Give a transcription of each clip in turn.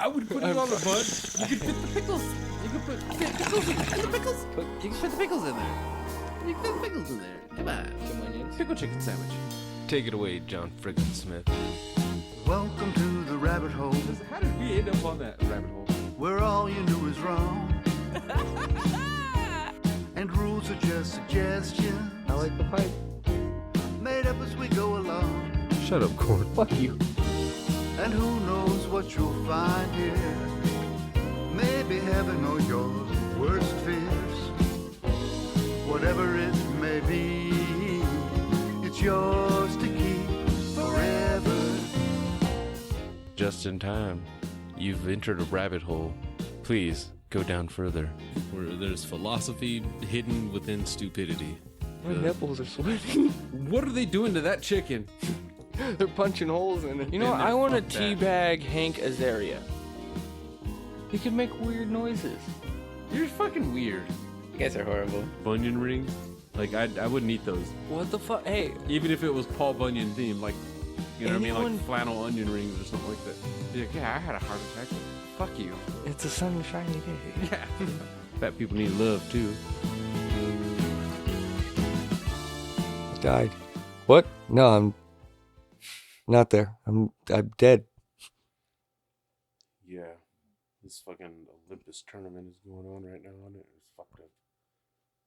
I would put it on the bun. You could fit the pickles. You could put pickles in the pickles. You can fit the pickles in there. You can fit the pickles in there. Come on. Some onions. Pickle chicken sandwich. Take it away, John Frickin Smith. Welcome to the rabbit hole, How did we end up on that rabbit hole? where all you knew is wrong. And rules are just suggestions, I like the pipe. made up as we go along. Shut up, Corn. Fuck you. And who knows what you'll find here. Maybe heaven or your worst fears. Whatever it may be, it's yours to keep forever. Just in time. You've entered a rabbit hole. Please go down further. Where there's philosophy hidden within stupidity. My nipples are sweating. What are they doing to that chicken? They're punching holes in it. You know what? Man, I want to fuck that. teabag Hank Azaria. He can make weird noises. You're fucking weird. You guys are horrible. Bunyan rings? Like, I wouldn't eat those. What the fuck? Hey, Even if it was Paul Bunyan themed, like, you know what I mean? Anyone- Like flannel onion rings or something like that. Be like, yeah, I had a heart attack. Fuck you. it's a sunshiny day. Yeah. Fat people need love, too. I died. What? No, I'm not there. I'm dead. Yeah. This fucking Olympus tournament is going on right now, and it was fucked up.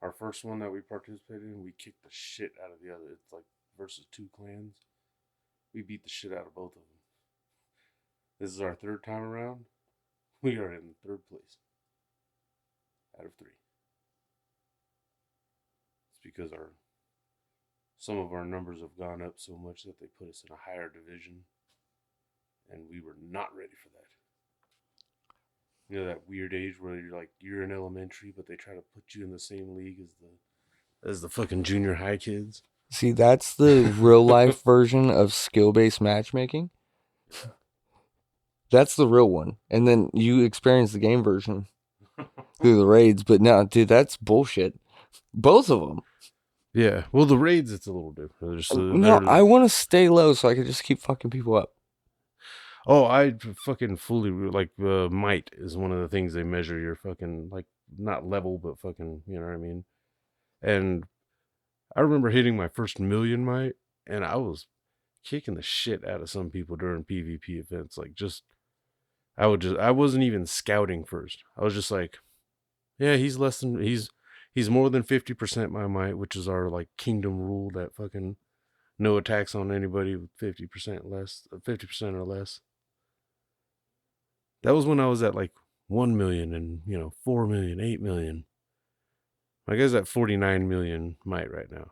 Our first one that we participated in, we kicked the shit out of the other. It's like versus two clans. We beat the shit out of both of them. This is our third time around. We are in third place out of 3. It's because some of our numbers have gone up so much that they put us in a higher division, and we were not ready for that. You know that weird age where you're in elementary, but they try to put you in the same league as the fucking junior high kids. See, that's the real life version of skill-based matchmaking. That's the real one. And then you experience the game version through the raids. But no, dude, that's bullshit. Both of them. Yeah, well, the raids, it's a little different. No, I want to stay low so I can just keep fucking people up. Oh, I fucking fully, like, might is one of the things they measure your fucking, like, not level, but fucking, you know what I mean? And I remember hitting my first million might, and I was kicking the shit out of some people during PvP events. Like, I wasn't even scouting first. I was just like, yeah, he's more than 50% my might, which is our, like, kingdom rule that fucking no attacks on anybody with 50% or less. That was when I was at, like, 1 million and, 4 million, 8 million. My guy's at 49 million might right now.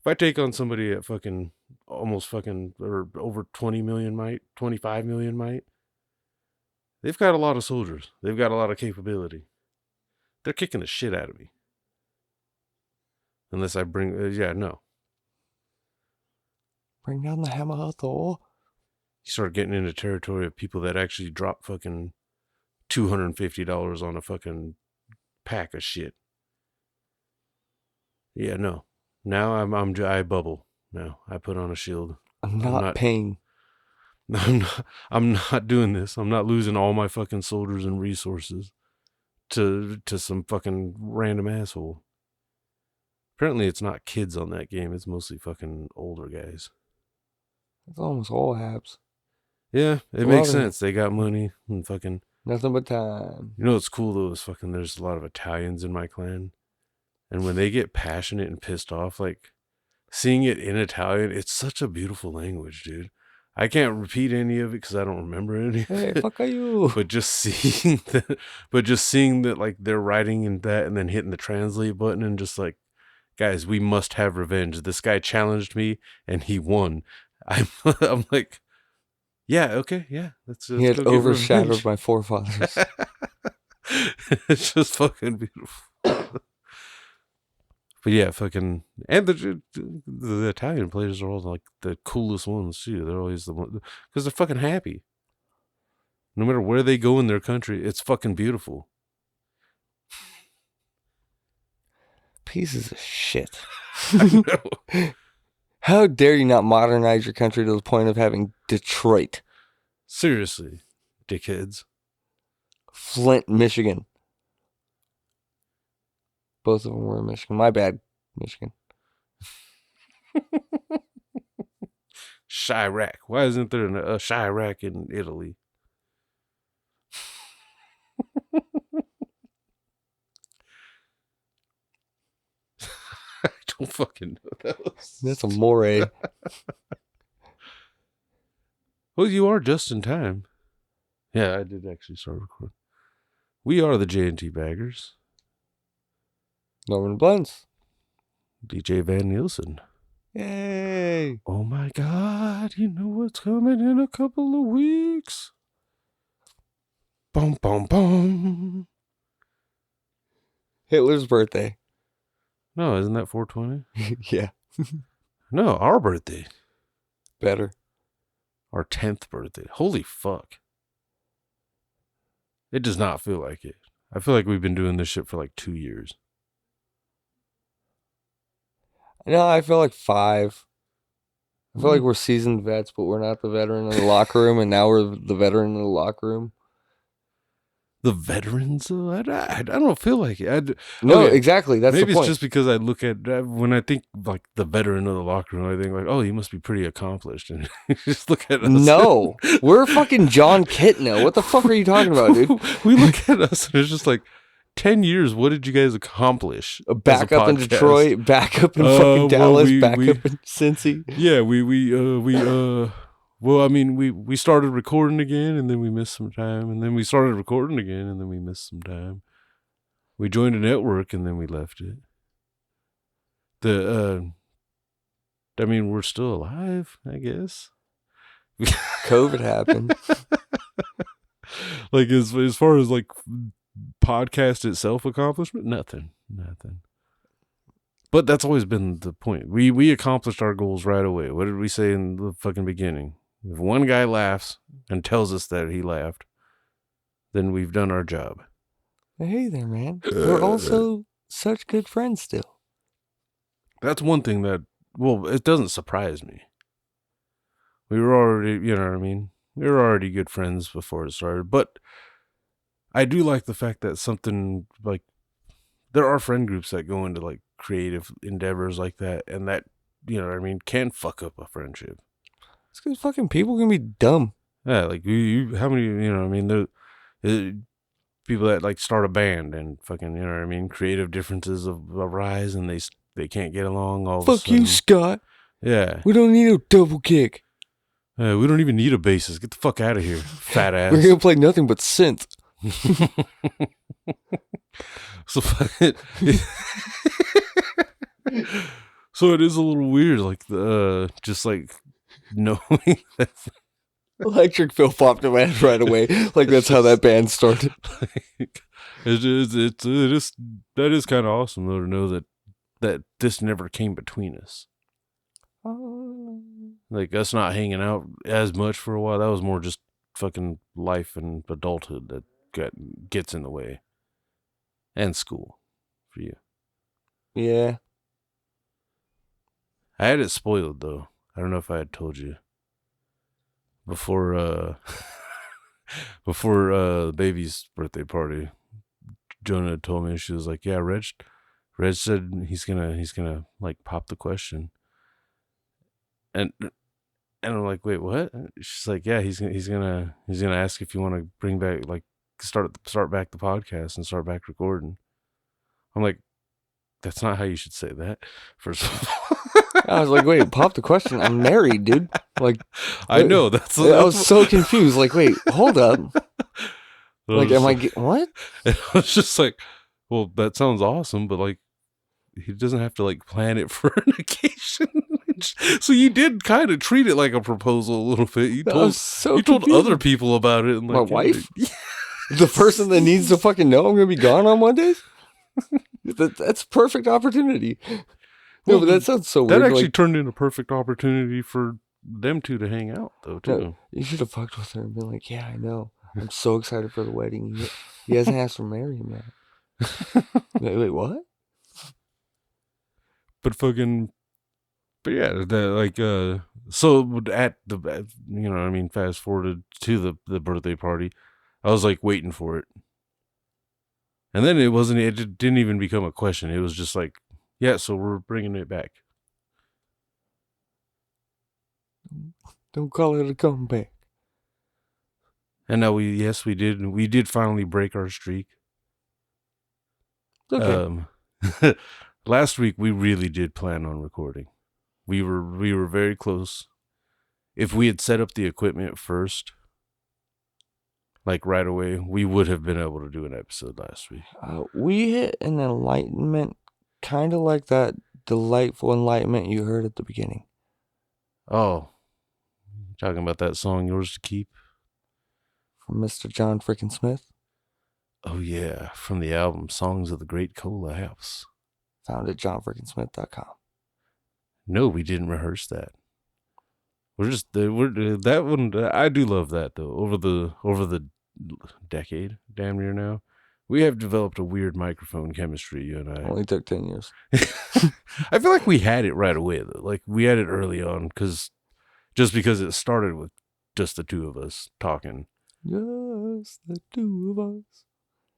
If I take on somebody at fucking almost fucking or over 20 million might, 25 million might, they've got a lot of soldiers. They've got a lot of capability. They're kicking the shit out of me. Unless I bring, no. Bring down the hammer of Thor. You start getting into territory of people that actually drop fucking $250 on a fucking pack of shit. Yeah, no. Now I bubble. Now I put on a shield. I'm not paying. I'm not doing this. I'm not losing all my fucking soldiers and resources to some fucking random asshole. Apparently it's not kids on that game. It's mostly fucking older guys. It's almost all habs. Yeah, it makes sense. They got money and fucking nothing but time. You know what's cool though is fucking there's a lot of Italians in my clan. And when they get passionate and pissed off, like seeing it in Italian, it's such a beautiful language, dude. I can't repeat any of it because I don't remember any of Hey, it. fuck are you? But just seeing that, like they're writing in that and then hitting the translate button and just like, guys, we must have revenge. This guy challenged me and he won. I'm like, yeah, okay, yeah. He had overshadowed my forefathers. It's just fucking beautiful. But yeah, fucking, and the Italian players are all like the coolest ones too. They're always the ones because they're fucking happy. No matter where they go in their country, it's fucking beautiful. Pieces of shit. I know. How dare you not modernize your country to the point of having Detroit? Seriously, Dickheads. Flint, Michigan. Both of them were in Michigan. My bad, Michigan. Chirac. Why isn't there a Chirac in Italy? I don't fucking know those. That's a moray. Well, you are just in time. Yeah, I did actually start recording. We are the J&T Baggers. Norman Blends. DJ Van Nielsen. Yay. Oh my God, you know what's coming in a couple of weeks? Boom, boom, boom. Hitler's birthday. No, isn't that 420? Yeah. No, our birthday. Better. Our 10th birthday. Holy fuck. It does not feel like it. I feel like we've been doing this shit for like 2 years. No, I feel like 5. I feel like we're seasoned vets, but we're not the veteran in the locker room, and now we're the veteran in the locker room. The veterans, though? I don't feel like it. No, Okay, exactly. That's maybe the point. it's just because I look at, when I think like the veteran of the locker room, I think like, oh, you must be pretty accomplished. And just look at us. No, we're fucking John Kitna. What the fuck are you talking about, dude? We look at us and it's just like, 10 years, what did you guys accomplish? Back up in Detroit, back up in fucking Dallas, back up in Cincy. Yeah, well, I mean, we started recording again, and then we missed some time, and then we started recording again, and then we missed some time. We joined a network, and then we left it. I mean, we're still alive, I guess. COVID happened. Like, as far as, like, podcast itself accomplishment, nothing. But that's always been the point. We accomplished our goals right away. What did we say in the fucking beginning? If one guy laughs and tells us that he laughed, then we've done our job. Hey there, man. We're also such good friends still. That's one thing that, well, it doesn't surprise me. We were already, you know what I mean? We were already good friends before it started. But I do like the fact that something like, there are friend groups that go into like creative endeavors like that, and that, you know what I mean, can fuck up a friendship. It's because fucking people can be dumb. Yeah, like how many, you know what I mean, the people that like start a band and fucking, you know what I mean, creative differences arise and they can't get along all of a Fuck sudden. you, Scott. Yeah. We don't need a double kick. We don't even need a bassist. Get the fuck out of here, fat ass. We're going to play nothing but synth. So so it is a little weird, like just like knowing that Electric Phil popped in my head right away. Like that's how that band started. like, it is that is kind of awesome though to know that this never came between us. Like us not hanging out as much for a while. That was more just fucking life and adulthood that gets in the way. And school for you. Yeah. I had it spoiled though. I don't know if I had told you. Before the baby's birthday party, Jonah told me, she was like, yeah, Reg said he's gonna like pop the question. And I'm like, wait, what? She's like, yeah, he's gonna ask if you want to bring back, like, start back the podcast and start back recording. I'm like, that's not how you should say that. First of all, I was like, wait, pop the question. I'm married, dude. Like, I know I was so confused. Like, wait, hold up. Like, what? I was just like, well, that sounds awesome, but like, he doesn't have to like plan it for an occasion. So you did kind of treat it like a proposal a little bit. You told other people about it. And like, my wife? The person that needs to fucking know I'm going to be gone on Mondays? That's perfect opportunity. No, but that sounds so weird. That actually turned into a perfect opportunity for them two to hang out, though, too. No, you should have fucked with her and been like, yeah, I know. I'm so excited for the wedding. He hasn't asked to marry him yet. Wait, what? But fucking, But yeah, so at the, you know what I mean, fast forwarded to the birthday party, I was like waiting for it. And then it didn't even become a question. It was just like, yeah, so we're bringing it back. Don't call it a comeback. And now we did finally break our streak. Okay. Last week we really did plan on recording. We were very close. If we had set up the equipment first, like right away, we would have been able to do an episode last week. We hit an enlightenment, kind of like that delightful enlightenment you heard at the beginning. Oh, talking about that song, Yours to Keep? From Mr. John Frickin Smith. Oh, yeah, from the album Songs of the Great Cola House. Found at johnfrickinsmith.com. No, we didn't rehearse that. That one. I do love that though. Over the decade, damn near now, we have developed a weird microphone chemistry. You and I. Only took 10 years. I feel like we had it right away though. Like we had it early on because it started with just the two of us talking. Just the two of us.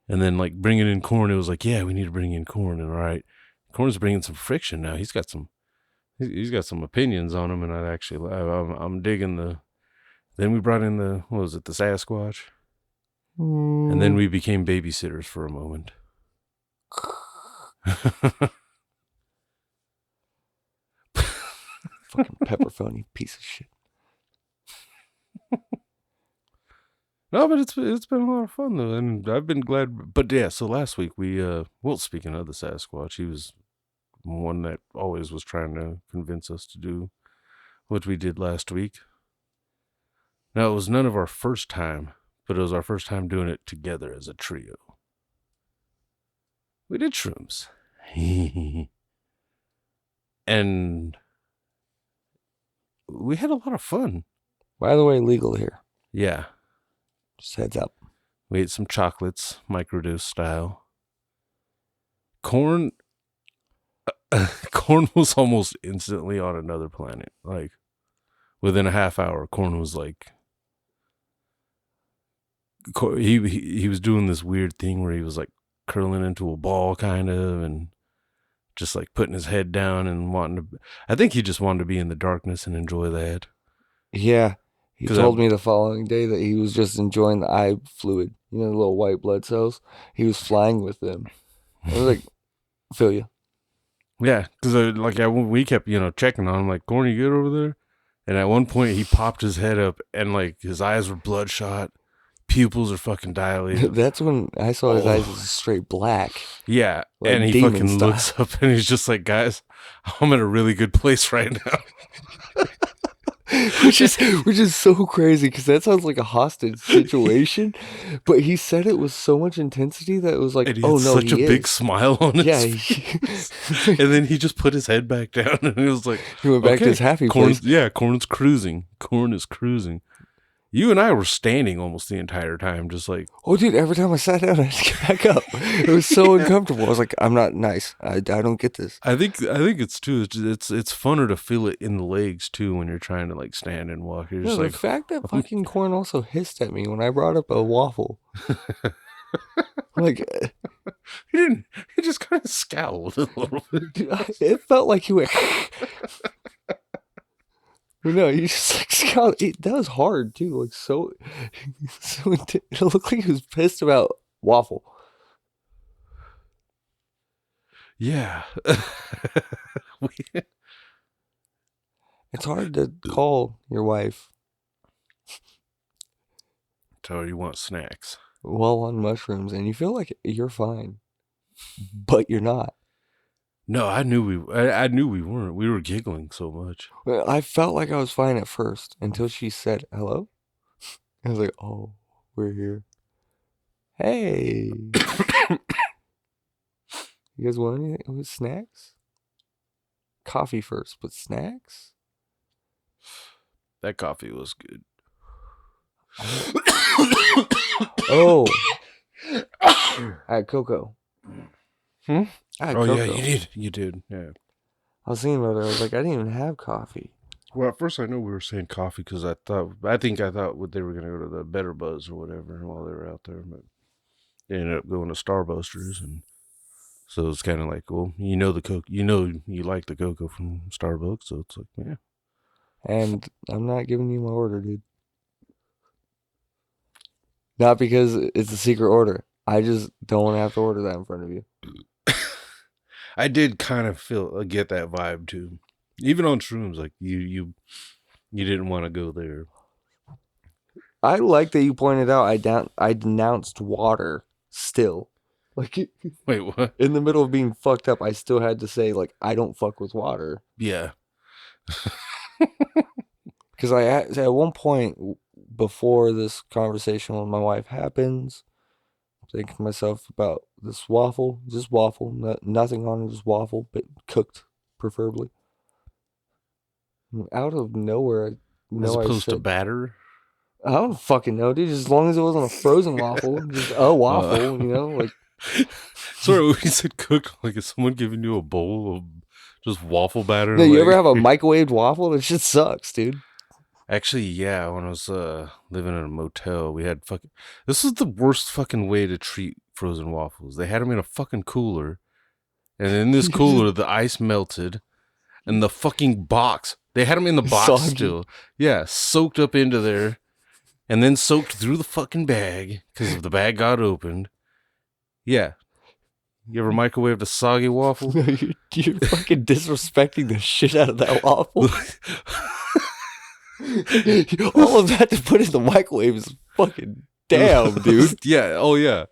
And then like bringing in Korn, it was like, yeah, we need to bring in Korn. And all right, Korn's bringing some friction now. He's got some opinions on him, and I'm digging the. Then we brought in the Sasquatch, and then we became babysitters for a moment. Fucking pepperoni piece of shit. No, but it's been a lot of fun though, and I've been glad. But yeah, so last week we speaking of the Sasquatch, he was one that always was trying to convince us to do what we did last week. Now, it was none of our first time, but it was our first time doing it together as a trio. We did shrooms. And we had a lot of fun. By the way, legal here. Yeah. Just heads up. We ate some chocolates, microdose style. Korn was almost instantly on another planet. Like, within a half hour, Korn was like, he was doing this weird thing where he was like curling into a ball kind of, and just like putting his head down and I think he just wanted to be in the darkness and enjoy that. Yeah. He told me the following day that he was just enjoying the eye fluid, the little white blood cells. He was flying with them. I was like, feel you. Yeah, because we kept checking on him, like, Korn, you good over there? And at one point he popped his head up and like his eyes were bloodshot, pupils are fucking dilated. That's when I saw his eyes was straight black. Yeah, like and he fucking looks up and he's just like, guys, I'm in a really good place right now. which is so crazy because that sounds like a hostage situation, but he said it with so much intensity that it was like, and he had such a big smile on his face. And then he just put his head back down and he was like, he went back to his happy place. Yeah, Korn's cruising. Korn is cruising. You and I were standing almost the entire time, just like... Oh, dude, every time I sat down, I had to get back up. It was so uncomfortable. I was like, I'm not nice. I don't get this. I think it's funner to feel it in the legs, too, when you're trying to, like, stand and walk. You're just the fact that fucking Korn also hissed at me when I brought up a waffle. Like... He just kind of scowled a little bit. Dude, it felt like he went... No, you just like Scott. That was hard too. Like so it looked like he was pissed about waffle. Yeah, it's hard to call your wife. Tell her you want snacks while on mushrooms, and you feel like you're fine, but you're not. No, I knew we weren't. We were giggling so much. I felt like I was fine at first until she said hello. I was like, oh, we're here. Hey. You guys want anything with snacks? Coffee first, but snacks? That coffee was good. Oh. I had cocoa. Hmm? I had cocoa. Yeah, you did. Yeah. I was thinking about it. I was like, I didn't even have coffee. Well, at first I know we were saying coffee because I thought they were gonna go to the Better Buzz or whatever while they were out there, but they ended up going to Starbusters, and so it's kind of like, well, the Coke, you like the cocoa from Starbucks, so it's like, yeah. And I'm not giving you my order, dude. Not because it's a secret order. I just don't want to have to order that in front of you. I did kind of get that vibe too, even on shrooms. Like you didn't want to go there. I like that you pointed out I denounced water still. Like, wait, what? In the middle of being fucked up, I still had to say, like, I don't fuck with water. Yeah. Because at one point before this conversation with my wife happens, I'm thinking to myself about this waffle, just waffle, nothing on it, just waffle, but cooked, preferably. And out of nowhere, as opposed to batter. I don't fucking know, dude. As long as it wasn't a frozen waffle, just a waffle, like. Sorry, when you said cooked, like, is someone giving you a bowl of just waffle batter? No, you ever have a microwaved waffle? That shit sucks, dude. Actually, yeah. When I was living in a motel, we had this is the worst fucking way to treat frozen waffles. They had them in a fucking cooler, and in this cooler, the ice melted, and the fucking box. They had them in the box still. Yeah, soaked up into there, and then soaked through the fucking bag because if the bag got opened. Yeah. You ever microwaved a soggy waffle? No, you're fucking disrespecting the shit out of that waffle. All of that to put in the microwave is fucking damn, dude. Yeah. Oh, yeah.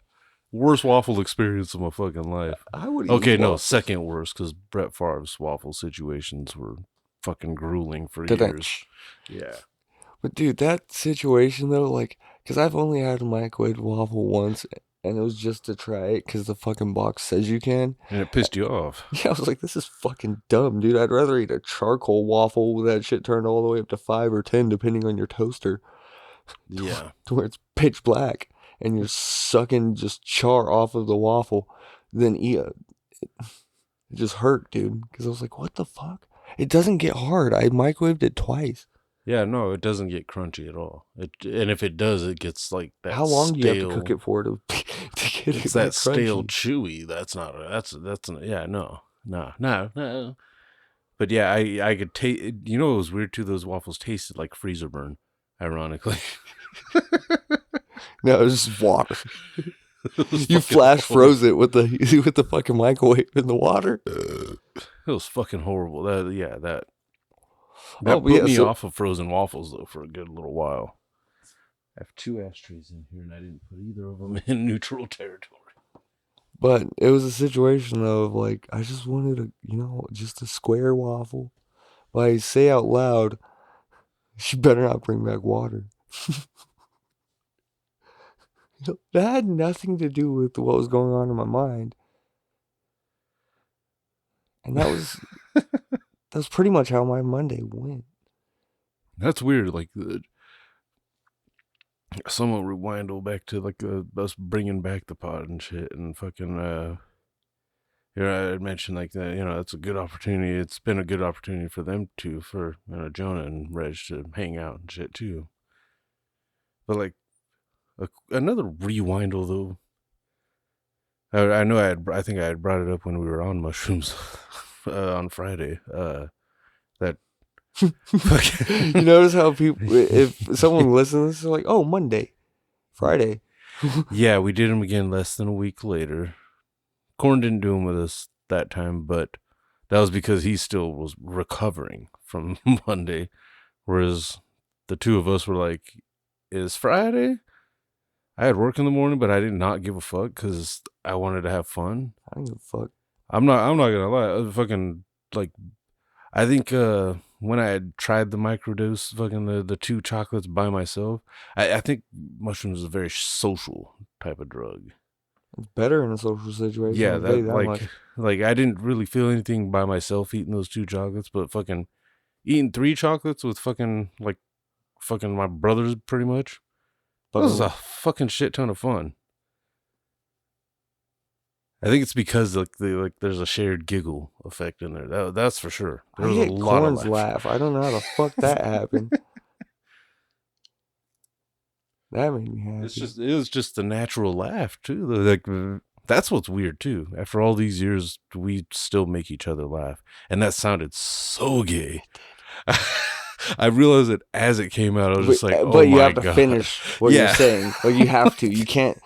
Worst waffle experience of my fucking life. Okay, no, second worst because Brett Favre's waffle situations were fucking grueling for years. Yeah. But dude, that situation though, like, because I've only had a microwave waffle once. And it was just to try it because the fucking box says you can. And it pissed you off. Yeah, I was like, this is fucking dumb, dude. I'd rather eat a charcoal waffle with that shit turned all the way up to 5 or 10, depending on your toaster. Yeah. To where it's pitch black and you're sucking just char off of the waffle. Then eat it. It just hurt, dude. Because I was like, what the fuck? It doesn't get hard. I microwaved it twice. Yeah, no, it doesn't get crunchy at all. And if it does, it gets like that. How long do you have to cook it for to get it? It's that crunchy? Stale, chewy. That's yeah, no. But yeah, I could taste. You know, it was weird too. Those waffles tasted like freezer burn. Ironically, no, it was just water. You flash froze it with the fucking microwave in the water. It was fucking horrible. That put me off of frozen waffles, though, for a good little while. I have 2 ashtrays in here, and I didn't put either of them in neutral territory. But it was a situation, though, of, like, I just wanted just a square waffle. But I say out loud, she better not bring back water. That had nothing to do with what was going on in my mind. And that was... That's pretty much how my Monday went. That's weird. Like, somewhat rewind back to like us bringing back the pod and shit, and fucking. I had mentioned like that. It's a good opportunity. It's been a good opportunity for them for Jonah and Reg to hang out and shit too. But like, another rewind though. I know I think I had brought it up when we were on mushrooms. On Friday, that you notice how people, if someone listens, they're like, "Oh, Monday, Friday." Yeah, we did them again less than a week later. Korn didn't do them with us that time, but that was because he still was recovering from Monday, whereas the two of us were like, "Is Friday?" I had work in the morning, but I did not give a fuck because I wanted to have fun. I don't give a fuck. I'm not gonna lie. I think when I had tried the microdose, the 2 chocolates by myself, I think mushrooms is a very social type of drug. It's better in a social situation. Yeah, like I didn't really feel anything by myself eating those 2 chocolates, but fucking eating 3 chocolates with fucking my brothers pretty much. That was a fucking shit ton of fun. I think it's because there's a shared giggle effect in there. That's for sure. There I was a hit lot of Corn's laugh. I don't know how the fuck that happened. That made me happy. It was just a natural laugh too. Like that's what's weird too. After all these years, we still make each other laugh, and that sounded so gay. I realized it as it came out. I was just like, "Oh but you my have to god!" finish what you're saying. Like you have to. You can't.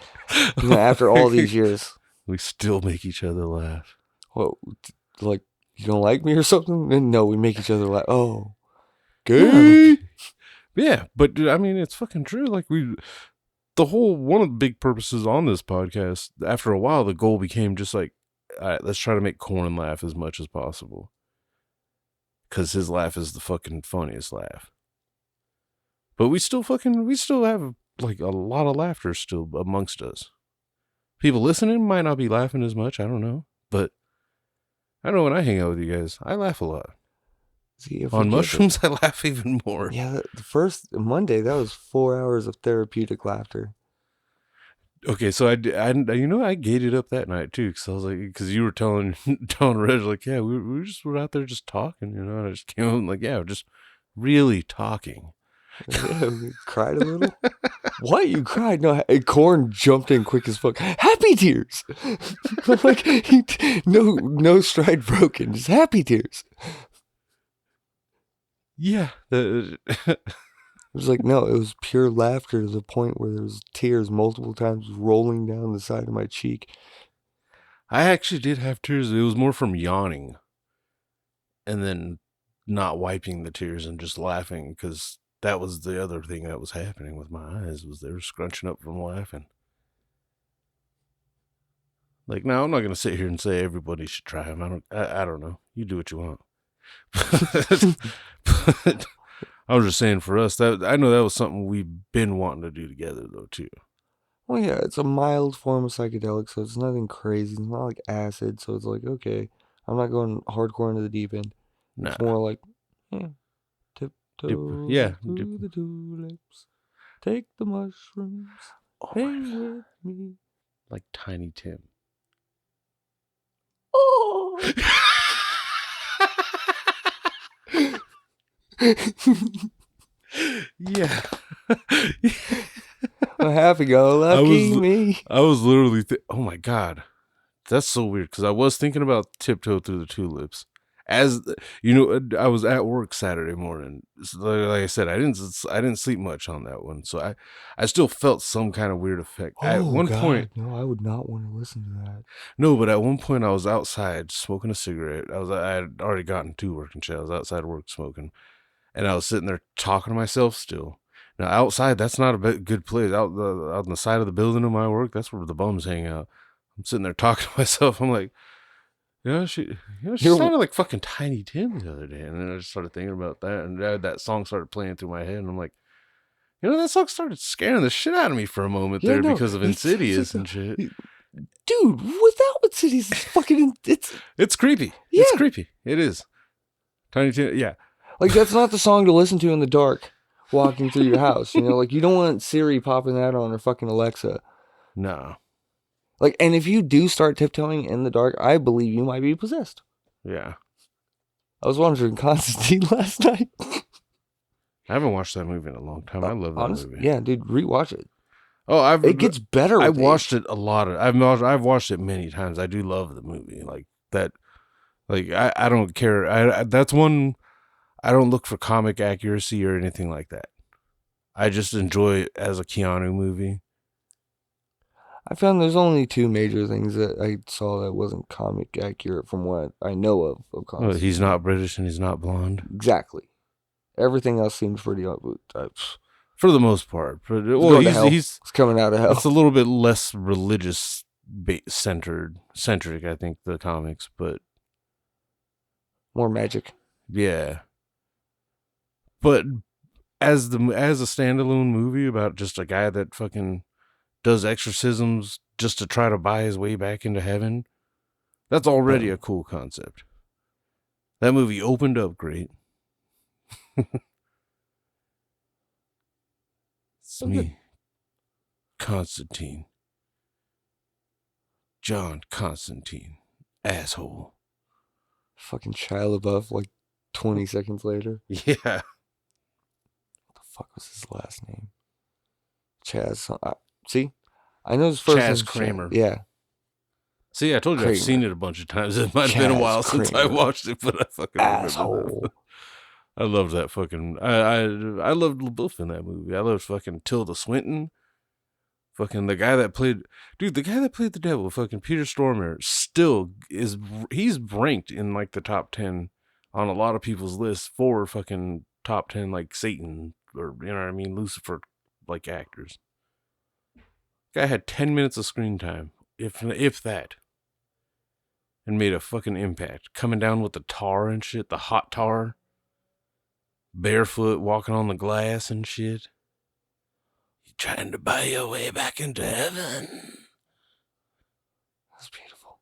You know, after all these years, we still make each other laugh. what? Like you don't like me or something? And no, we make each other laugh. Oh, gay. Yeah, but dude, I mean, it's fucking true. Like one of the big purposes on this podcast, after a while, the goal became just like, all right, let's try to make Corn laugh as much as possible. Because his laugh is the fucking funniest laugh. But we still have like a lot of laughter still amongst us. People listening might not be laughing as much, I don't know. But I know when I hang out with you guys, I laugh a lot. See, on mushrooms, I laugh even more. Yeah, the first Monday, that was 4 hours of therapeutic laughter. Okay, so I gated up that night too, because I was like, because you were telling Reg, like, yeah, we were out there just talking, and I just came home like, yeah, we're just really talking. Yeah, we cried a little. What? You cried? No, Corn jumped in quick as fuck. Happy tears. Like, no stride broken, just happy tears. Yeah. It was like, no, it was pure laughter to the point where there was tears multiple times rolling down the side of my cheek. I actually did have tears. It was more from yawning and then not wiping the tears and just laughing, because that was the other thing that was happening with my eyes, was they were scrunching up from laughing. Like, now I'm not going to sit here and say everybody should try them. I don't know. You do what you want. But I was just saying, for us, that I know that was something we've been wanting to do together, though, too. Well, yeah, it's a mild form of psychedelic, so it's nothing crazy. It's not like acid, so it's like, okay, I'm not going hardcore into the deep end. Nah. It's more like, yeah, tiptoe through the tulips, take the mushrooms, hang with me. Like Tiny Tim. Oh! Yeah. A happy-go-lucky me. I was literally, oh my God. That's so weird, because I was thinking about Tiptoe Through the Tulips. As you know, I was at work Saturday morning. Like I said, I didn't sleep much on that one, so I still felt some kind of weird effect. At one point, no, I would not want to listen to that. No, but at one point I was outside smoking a cigarette. I had already gotten to work and shit. I was outside work smoking, and I was sitting there talking to myself still. Now outside, that's not a good place. Out on the side of the building of my work, that's where the bums hang out. I'm sitting there talking to myself. I'm like, she sounded like fucking Tiny Tim the other day. And then I just started thinking about that, and that song started playing through my head, and I'm like, that song started scaring the shit out of me for a moment because of Insidious and shit. Dude, without Insidious, it's fucking, it's creepy. Yeah. It's creepy. It is. Tiny Tim, yeah. Like, that's not the song to listen to in the dark, walking through your house. Like, you don't want Siri popping that on or fucking Alexa. No. Like, and if you do start tiptoeing in the dark, I believe you might be possessed. Yeah. I was watching Constantine last night. I haven't watched that movie in a long time. I love that movie. Yeah, dude, rewatch it. Oh, it gets better. I've watched it a lot. I've watched it many times. I do love the movie. Like that. Like I don't care. That's one. I don't look for comic accuracy or anything like that. I just enjoy it as a Keanu movie. I found there's only two major things that I saw that wasn't comic accurate from what I know of Constantine. Well, he's not British and he's not blonde. Exactly. Everything else seems pretty for the most part. But he's coming out of hell. It's a little bit less religious centric, I think, the comics, but more magic. Yeah. But as a standalone movie about just a guy that fucking does exorcisms just to try to buy his way back into heaven, that's already a cool concept. That movie opened up great. It's me, Constantine. John Constantine, asshole. Fucking Shia LaBeouf, like 20 seconds later. Yeah. What the fuck was his last name? Chaz. See? I know his first name. Chaz Kramer. Yeah. See, I told you Kramer. I've seen it a bunch of times. It might have been a while since I watched it, but I fucking asshole. remember that. I loved that fucking. I loved LaBeouf in that movie. I loved fucking Tilda Swinton. Fucking the guy that played, dude, the guy that played the devil, fucking Peter Stormare, still is. He's ranked in like the top 10 on a lot of people's lists for fucking top 10 like Satan or you know what I mean, Lucifer like actors. Guy had 10 minutes of screen time, if that. And made a fucking impact. Coming down with the tar and shit, the hot tar. Barefoot, walking on the glass and shit. You trying to buy your way back into heaven. That's beautiful.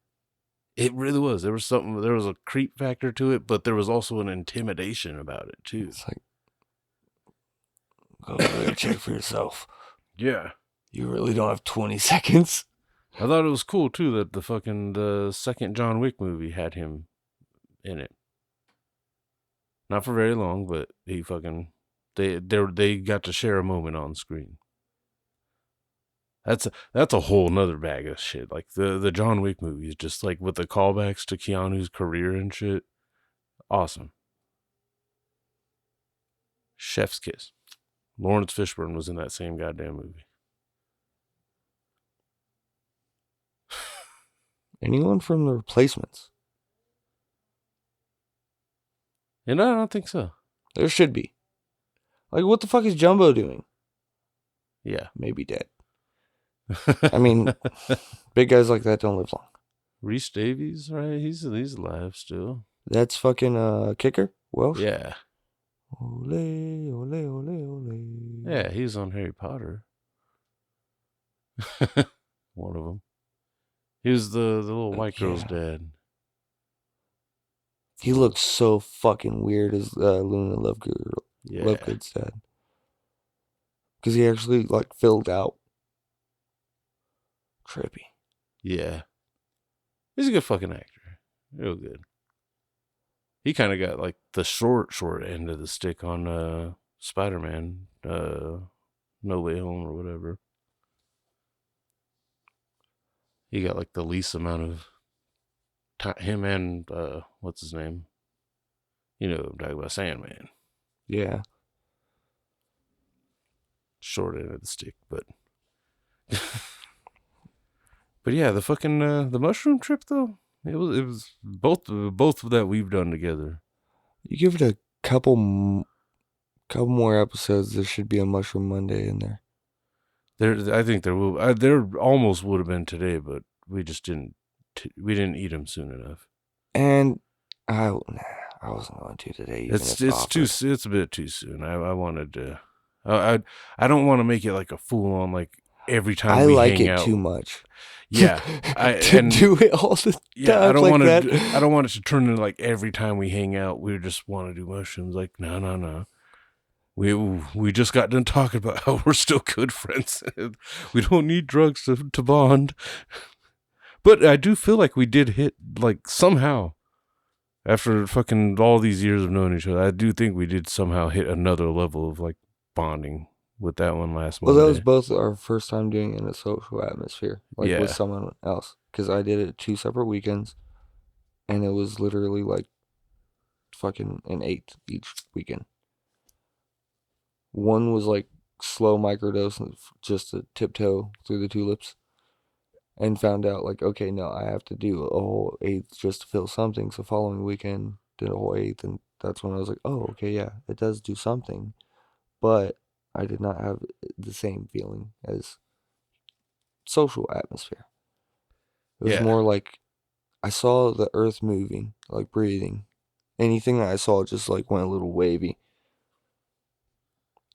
It really was. There was a creep factor to it, but there was also an intimidation about it, too. It's like, go over there, check for yourself. Yeah. You really don't have 20 seconds. I thought it was cool, too, that the second John Wick movie had him in it. Not for very long, but he fucking... They got to share a moment on screen. That's a whole nother bag of shit. Like, the John Wick movies, just like with the callbacks to Keanu's career and shit. Awesome. Chef's kiss. Lawrence Fishburne was in that same goddamn movie. Anyone from The Replacements? And I don't think so. There should be. Like, what the fuck is Jumbo doing? Yeah. Maybe dead. I mean, big guys like that don't live long. Rhys Davies, right? He's alive still. That's fucking Kicker? Welsh? Yeah. Ole, ole, ole, ole. Yeah, he's on Harry Potter. One of them. He was the little white girl's dad. He looks so fucking weird as Luna Lovegood's dad. Because he actually, like, filled out. Trippy. Yeah. He's a good fucking actor. Real good. He kind of got, like, the short end of the stick on Spider-Man. No Way Home or whatever. He got, like, the least amount of time. Him and, what's his name? You know, I'm talking about Sandman. Yeah. Short end of the stick, but... But yeah, the fucking the mushroom trip though, it was both that we've done together. You give it a couple more episodes, there should be a Mushroom Monday in there. I think there will. There almost would have been today, but we just didn't. We didn't eat them soon enough. And I wasn't going to today. It's a bit too soon. I wanted to. I don't want to make it like a full on like every time I we like hang it out. Too much. Yeah, to do it all the time. Yeah, I don't like want that. I don't want it to turn into like every time we hang out, we just want to do mushrooms. Like, no. We just got done talking about how we're still good friends. We don't need drugs to bond. But I do feel like we did hit, like, somehow, after fucking all these years of knowing each other, I do think we did somehow hit another level of, like, bonding with that one last Monday. Well, that was both our first time doing it in a social atmosphere, like with someone else. Because I did it 2 separate weekends, and it was literally like fucking an 8 each weekend. One was like slow microdose, just to tiptoe through the tulips, and found out like, okay, no, I have to do a whole 8th just to feel something. So following weekend, did a whole 8th, and that's when I was like, oh, okay, yeah, it does do something, but I did not have the same feeling as social atmosphere. It was more like I saw the earth moving, like breathing. Anything that I saw just like went a little wavy.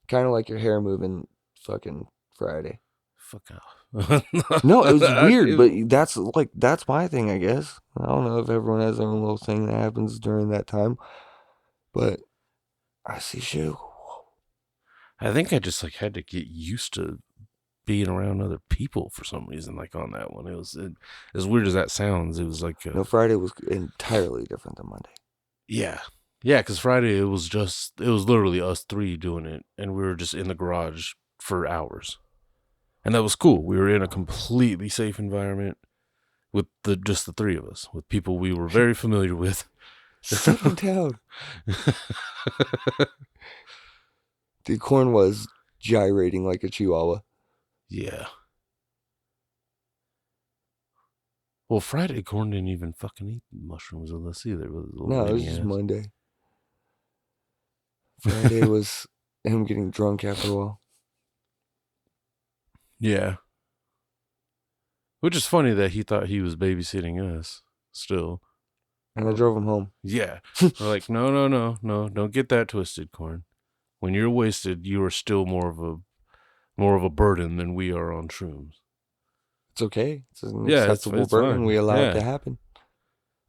Kind of like your hair moving fucking Friday. Fuck off. No, it was weird, but that's my thing, I guess. I don't know if everyone has their own little thing that happens during that time, but I see shit. I think I just like had to get used to being around other people for some reason. Like on that one, as weird as that sounds, it was like No, Friday was entirely different than Monday. yeah, because Friday it was literally us three doing it, and we were just in the garage for hours, and that was cool. We were in a completely safe environment with just the three of us, with people we were very familiar with. Settle down. The corn was gyrating like a chihuahua. Yeah. Well, Friday corn didn't even fucking eat mushrooms with us either. No, it was just Monday. Friday was him getting drunk after a while. Yeah. Which is funny that he thought he was babysitting us still. And I drove him home. Yeah. We're like, no, don't get that twisted, Corn. When you're wasted, you are still more of a burden than we are on shrooms. It's okay. It's an acceptable burden. Fine. We allow it to happen.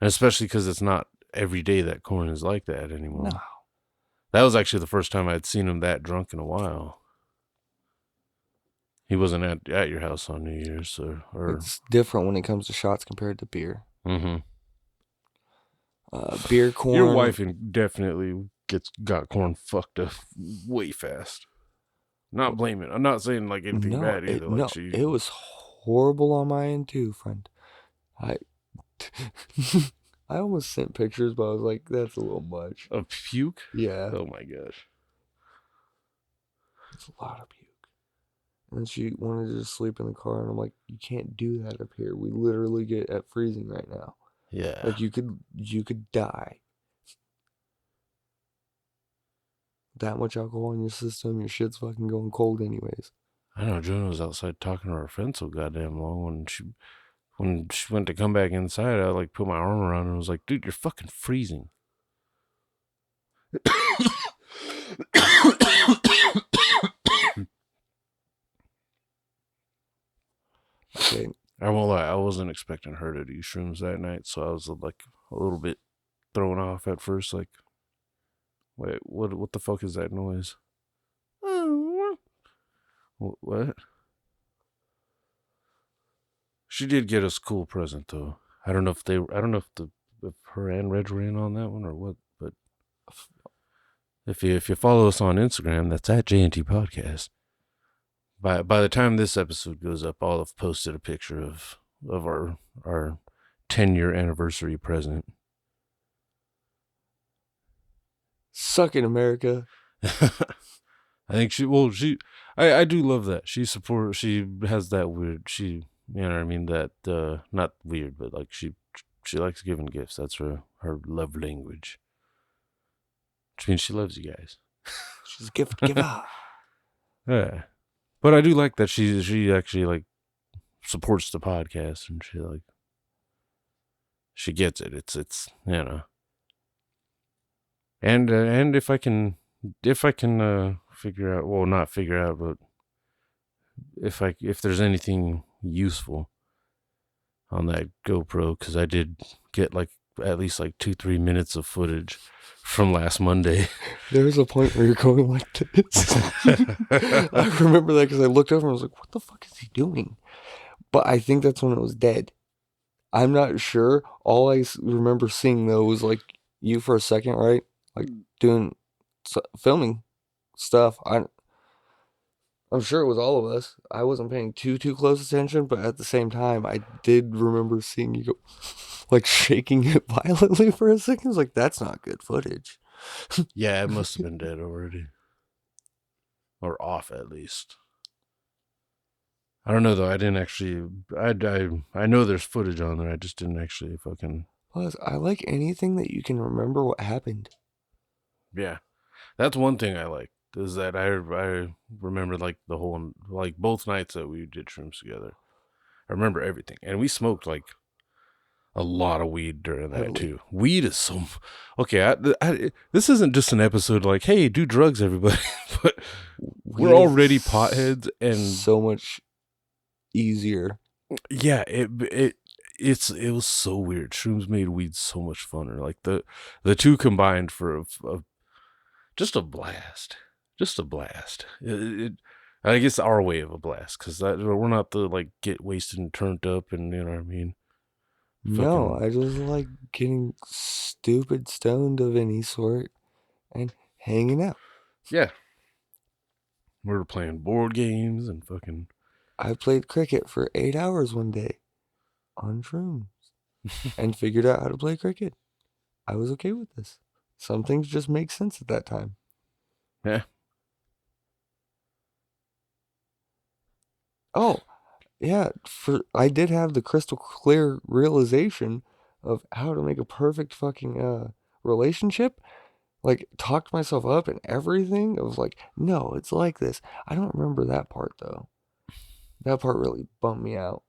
And especially because it's not every day that Corn is like that anymore. No. That was actually the first time I'd seen him that drunk in a while. He wasn't at your house on New Year's, or It's different when it comes to shots compared to beer. Mm-hmm. Beer, corn. Your wife definitely got Corn fucked up way fast. Not blaming. I'm not saying like anything bad either. It was horrible on my end too, friend. I almost sent pictures, but I was like, that's a little much. Of puke? Yeah. Oh my gosh. It's a lot of puke. And then she wanted to just sleep in the car, and I'm like, you can't do that up here. We literally get at freezing right now. Yeah. Like you could die. That much alcohol in your system, your shit's fucking going cold anyways. I know Jonah was outside talking to her friend so goddamn long. When she went to come back inside, I like put my arm around her and was like, dude, you're fucking freezing. Okay. I won't lie, I wasn't expecting her to do shrooms that night, so I was like a little bit thrown off at first. Like, wait, what the fuck is that noise? What? She did get us a cool present though. I don't know if her and Reg were in on that one or what, but if you follow us on Instagram, that's at JNT Podcast. By the time this episode goes up, I'll have posted a picture of our 10-year anniversary present. Suck it, America. I think I do love that. She has that weird, you know what I mean? That, not weird, but like she likes giving gifts. That's her love language. Which means she loves you guys. She's a gift giver. Yeah. But I do like that she actually like supports the podcast, and she gets it. It's you know. And if I can figure out, well, not figure out, but if there's anything useful on that GoPro, because I did get like at least like 2-3 minutes of footage from last Monday. There was a point where you're going like this. I remember that because I looked over and was like, what the fuck is he doing? But I think that's when it was dead. I'm not sure. All I remember seeing though was like you for a second, right? Like doing filming stuff. I'm sure it was all of us. I wasn't paying too close attention, but at the same time, I did remember seeing you go, like shaking it violently for a second. I was like, that's not good footage. Yeah, it must have been dead already. Or off, at least. I don't know, though. I didn't actually... I know there's footage on there. I just didn't actually fucking... Plus, I like anything that you can remember what happened. Yeah. That's one thing I like. Is that I remember like the whole... Like both nights that we did shrooms together. I remember everything. And we smoked like a lot of weed during that too. Weed is so... Okay, this isn't just an episode like, hey, do drugs, everybody. But we're already potheads and... So much easier. Yeah, it was so weird. Shrooms made weed so much funner. Like the two combined for just a blast. Just a blast. I guess our way of a blast, because we're not the like get wasted and turned up, and you know what I mean. No, Fucking I just like getting stupid stoned of any sort and hanging out. yeah. We were playing board games and fucking. I played cricket for 8 hours one day on shrooms and figured out how to play cricket. I was okay with this. Some things just make sense at that time. Yeah. Oh, yeah, I did have the crystal clear realization of how to make a perfect fucking relationship. Like, talked myself up and everything. I was like, no, it's like this. I don't remember that part though. That part really bummed me out.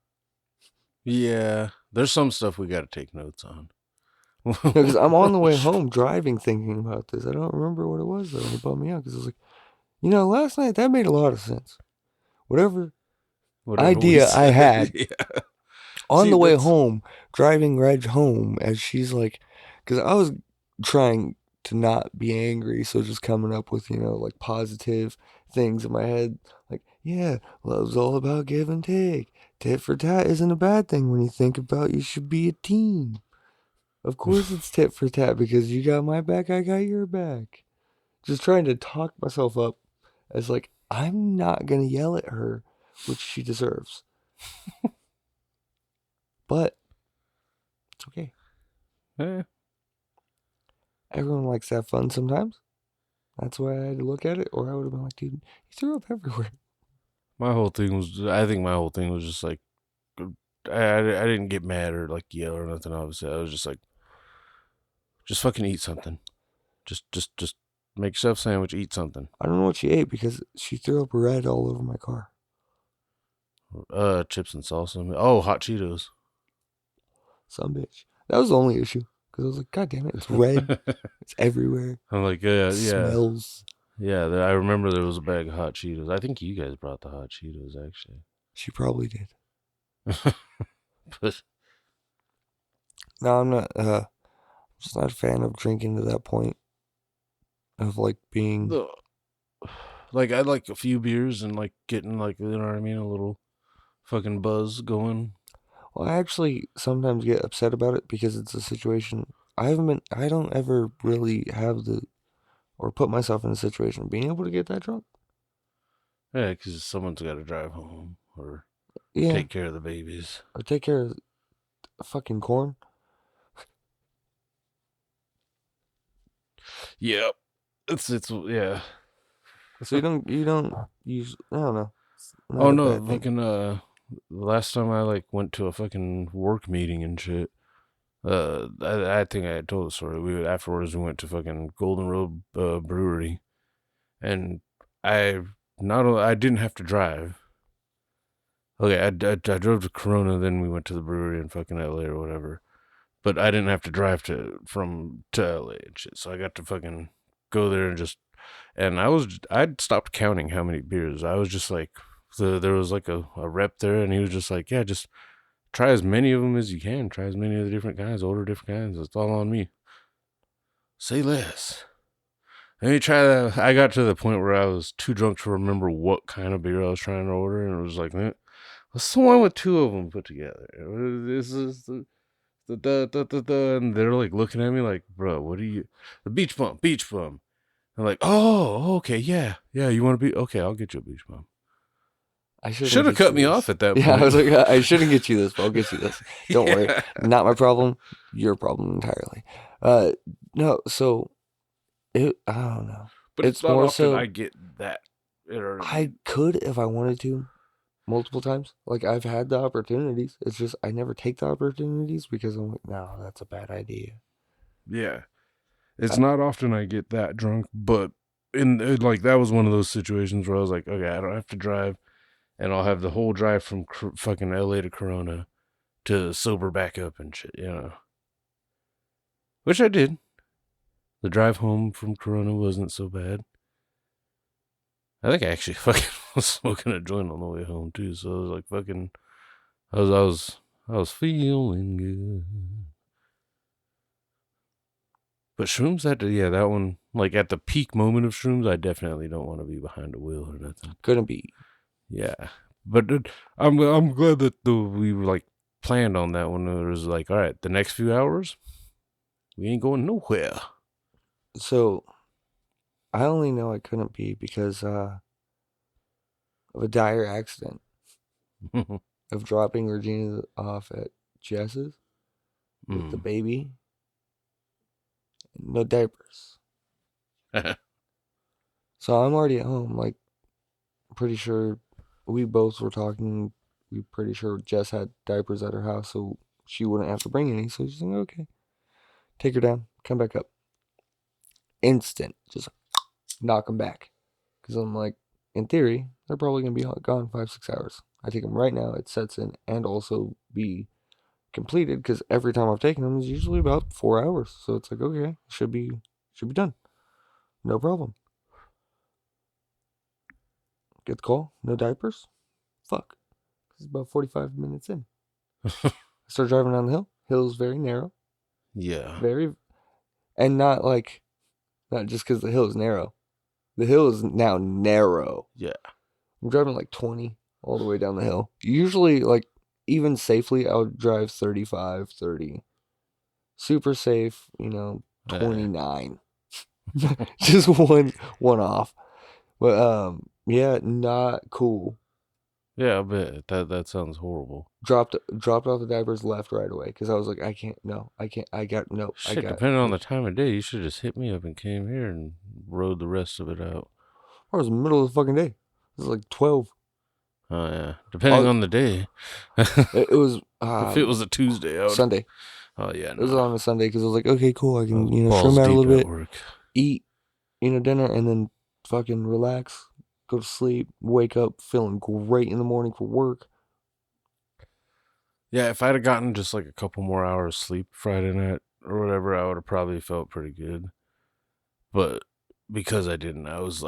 Yeah. There's some stuff we got to take notes on. Because I'm on the way home driving thinking about this. I don't remember what it was though. And it bummed me out because I was like, last night that made a lot of sense. Whatever Whatever we idea I said. had Yeah. on See, the way that's home, driving Reg home, as she's like, because I was trying to not be angry, so just coming up with, like positive things in my head. Like, yeah, love's all about give and take. Tit for tat isn't a bad thing when you think about you should be a team. Of course it's tit for tat because you got my back, I got your back. Just trying to talk myself up as like, I'm not going to yell at her, which she deserves. But it's okay. eh. Everyone likes to have fun sometimes. That's why I had to look at it, or I would have been like, dude, you threw up everywhere. I think my whole thing was just like, I didn't get mad or like yell or nothing. Obviously, I was just like, just fucking eat something. Just make yourself a sandwich, eat something. I don't know what she ate because she threw up red all over my car. Chips and salsa. Oh, hot Cheetos. Some bitch. That was the only issue. Because I was like, God damn it, it's red. It's everywhere. I'm like, yeah. Smells. Yeah, I remember there was a bag of hot Cheetos. I think you guys brought the hot Cheetos, actually. She probably did. But No, I'm not, just not a fan of drinking to that point. Of like being. like, I'd like a few beers and like getting like, you know what I mean, a little fucking buzz going. Well, I actually sometimes get upset about it because it's a situation I don't ever really have or put myself in a situation of being able to get that drunk. Yeah, because someone's got to drive home or Yeah. take care of the babies. Or take care of fucking corn. Yep. It's yeah. So you don't use, I don't know. Oh no, fucking the last time I like went to a fucking work meeting and shit. I think I had told the story. Afterwards we went to fucking Golden Road Brewery, and I didn't have to drive. Okay, I drove to Corona, then we went to the brewery in fucking LA or whatever. But I didn't have to drive to LA and shit, so I got to fucking go there and I'd stopped counting how many beers. I was just like, there was like a rep there, and he was just like, yeah, just try as many of them as you can. Try as many of the different kinds, order different kinds. It's all on me. Say less. Let me try that. I got to the point where I was too drunk to remember what kind of beer I was trying to order, and it was like, what's the one with two of them put together? This is the and they're like looking at me like, bro, what are you? The beach bum. I'm like, oh, okay, yeah, you want to be okay? I'll get you a beach bum. I should have cut me off at that point. Yeah, I was like, I shouldn't get you this, but I'll get you this. Don't worry, not my problem. Your problem entirely. No, so I don't know. But it's not more often so I get that. I could if I wanted to, multiple times. Like I've had the opportunities. It's just I never take the opportunities because I'm like, no, that's a bad idea. Yeah, it's not often I get that drunk, but like that was one of those situations where I was like, okay, I don't have to drive, and I'll have the whole drive from fucking LA to Corona to sober back up and shit, which I did. The drive home from Corona wasn't so bad. I think I actually fucking was smoking a joint on the way home too, so I was like fucking, I was feeling good. But shrooms, that one, like at the peak moment of shrooms, I definitely don't want to be behind a wheel or nothing. Couldn't be. Yeah, but I'm glad that we were like planned on that one. It was like, all right, the next few hours, we ain't going nowhere. So I only know I couldn't be because of a dire accident of dropping Regina off at Jess's with the baby. No diapers. So I'm already at home. Like, pretty sure we both were talking. We pretty sure Jess had diapers at her house, so she wouldn't have to bring any. So she's like, okay, take her down, come back up. Instant, just knock them back. Because I'm like, in theory, they're probably going to be gone 5-6 hours. I take them right now, it sets in, and also be completed, because every time I've taken them is usually about 4 hours. So it's like, okay, should be done. No problem. Get the call, no diapers? Fuck. It's about 45 minutes in. I start driving down the hill. Hill's very narrow. Yeah. And not just because the hill is narrow. The hill is now narrow. Yeah. I'm driving like 20 all the way down the hill. Usually, like, even safely, I would drive 35, 30. Super safe, 29. Just one off. But, yeah, not cool. Yeah, I bet that sounds horrible. Dropped off the diapers left right away because I was like, Shit, depending on the time of day, you should have just hit me up and came here and rode the rest of it out. It was the middle of the fucking day. It was like 12. Oh, yeah. Depending on the day. It was... if it was a Tuesday, Sunday. Oh, yeah. It was on a Sunday because I was like, okay, cool. I can, balls trim out a little deep bit, eat, dinner, and then fucking relax, go to sleep, wake up feeling great in the morning for work. Yeah, if I'd have gotten just like a couple more hours sleep Friday night or whatever, I would have probably felt pretty good. But because I didn't, I was